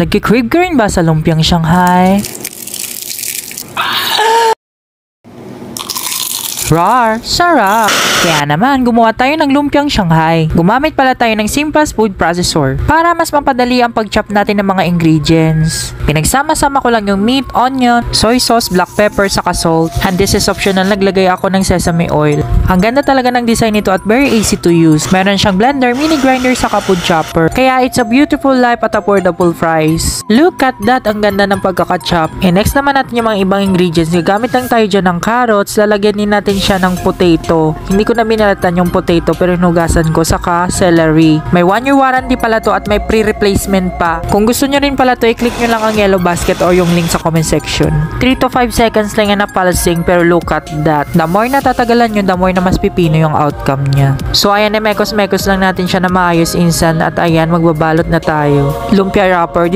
Nagki-crave ka rin ba sa lumpiang Shanghai? Rar, sarap! Kaya naman, gumawa tayo ng lumpiang Shanghai. Gumamit pala tayo ng Simplest Food Processor para mas mapadali ang pag-chop natin ng mga ingredients. Pinagsama-sama ko lang yung meat, onion, soy sauce, black pepper, saka salt. And this is optional, naglagay ako ng sesame oil. Ang ganda talaga ng design nito at very easy to use. Meron siyang blender, mini grinder, saka food chopper. Kaya it's a beautiful life at affordable price. Look at that, ang ganda ng pagkaka-chop. And next naman natin yung mga ibang ingredients. Gagamit lang tayo dyan ng carrots, lalagyan din natin siya ng potato. Hindi ko na binalatan yung potato pero hinugasan ko, saka celery. May 1-year warranty pala to at may pre-replacement pa. Kung gusto nyo rin pala to, i-click nyo lang ang yellow basket or yung link sa comment section. 3 to 5 seconds lang yan na pulsing pero look at that. The more natatagalan yun, the more na mas pipino yung outcome niya. So ayan, mekos-mekos lang natin siya na maayos instant at ayan, magbabalot na tayo. Lumpia wrapper.